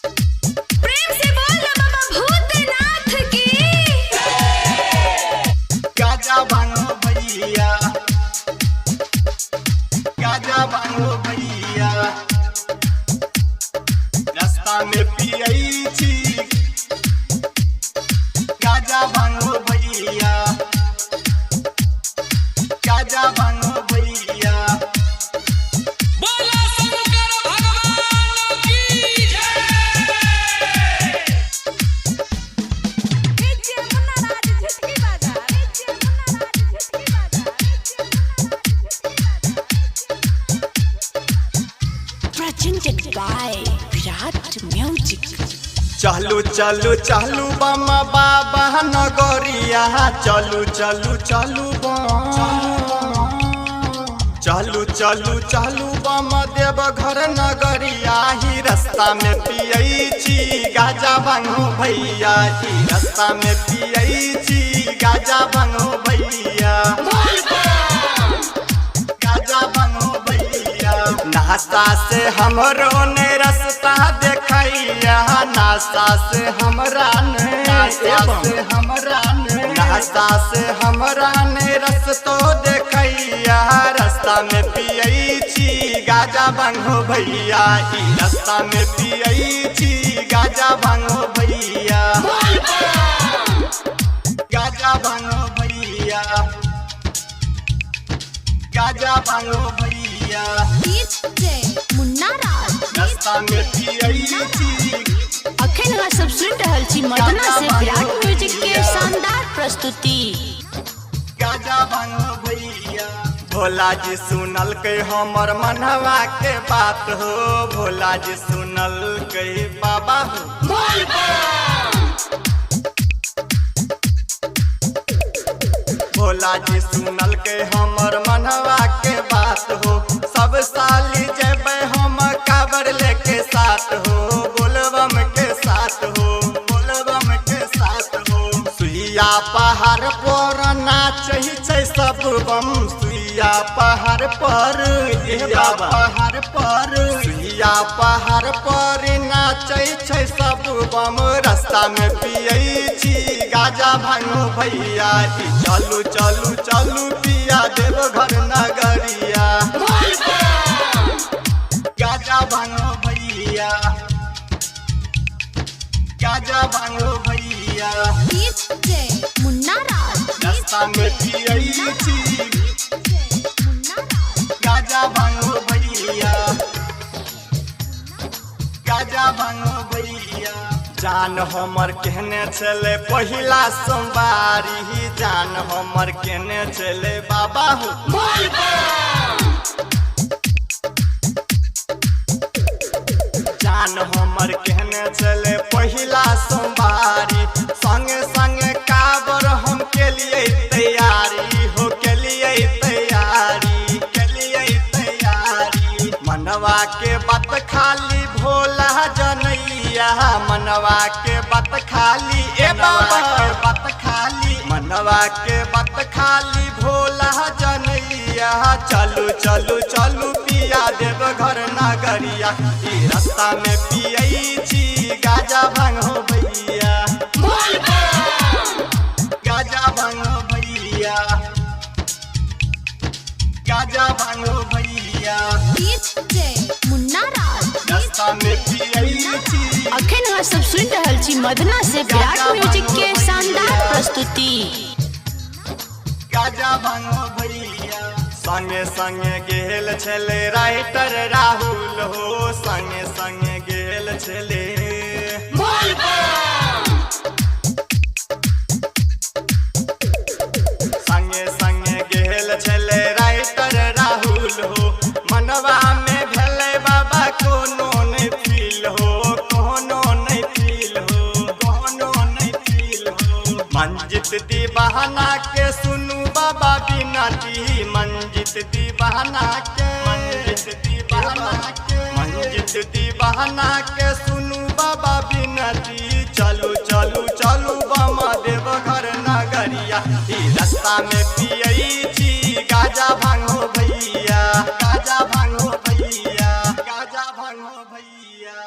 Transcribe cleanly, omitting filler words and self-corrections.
प्रेम से बोल ना बाबा भूतनाथ की। गाजा भांगो भैया, गाजा भांगो भैया, रास्ता में पियई छी। गाजा भांगो भैया, गाजा भांगो भैया। बोला शंकर भगवान की जय। Presented by Virat Music. चलू चलू चलू बम बाबा नगरिया, चलू चलू चलू चलू चलू चलू बम देव घर नगरिया। ही रास्ता में पियई छी गाजा भांगो भैया, ही रास्ता में पियई छी गाजा भांगो भैया, गाजा भांगो भैया। नाश्ता से हमरो ने रास्ता देखैया, नाश्ता से हमरा ने, नाश्ता से हमरा ने रस्तो देखैया। रास्ता में पियई छी गाजा भांगो भैया, ई रास्ता में पियई छी गाजा भांगो भैया, गाजा भांगो भैया, गाजा भांगो भैया। मुन्ना राज रास्ता में पियई छी। अखन अहाँ सब सुन रहल छी मदना से विराट म्यूजिक के शानदार प्रस्तुति। गाजा भांगो भैया। भोला जी सुनल के हमर मनवा के बात हो, भोला जी सुनल के बाबा हो। भोला जी सुनल के हमर मनवा के बात हो। सब साली जेबे हम काबर लेके साथ हो, बोलबम के साथ हो, बोलबम के साथ हो। सुइया पहाड़ पर नाचै छै सब बम, सुइया पहाड़ पर, पहाड़ पर, सुइया पहाड़ पर नाचै छै सब बम। रास्ता में पियई छी गाजा भांगो भैया, चलू चलू चलू पिया देव घर नगरिया। गाजा भांगो भैया, गाजा भांगो भैया। मुन्ना राज रास्ता में पियई छी गाजा भांगो भैया, गाजा भांगो भैया। जान हमर कहने चले पहिला सोमवारी, जान हमर कहने चले बाबा हो। जान हमर कहने चले पहिला सोमवारी, संगे संगे काबर हम के लिए तैयारी हो, के लिए तैयारी, के लिए तैयारी। मनवा के बात खाली भोला जनैया, मनवा के बात खाली ए बाबा के बात खाली, मनवा के बात खाली भोला जनैया। चलू चलू चलू पिया देव घर नगरिया, ई रास्ता में पियई छी गाजा भांगो भैया, गाजा भांगो भैया, गाजा भांगो भैया। मुन्ना राज रास्ता में पियई छी। अखन अहाँ सब सुन रहल छी मदना से विराट म्यूजिक के शानदार प्रस्तुति। गाजा भांगो भैया। संगे संगे गेल छले राइटर राहुल हो, संगे संगे गेल छले, संगे संगे गेल छले राइटर राहुल हो। मनवा में भेले बाबा कोनो नहीं फील हो, कोनो नहीं फील हो, कोनो नहीं फील हो। मंजित दीवाना के सुनू बाबा बिनती, मंजित दीवाना के, मंजित दीवाना के, मंजित दीवाना के सुनू बाबा बिनती। चलू चलू चलू बम देव घर नगरिया, ई रास्ता में पियई छी गाजा भांगो भैया, गाजा भांगो भैया, गाजा भांगो भैया।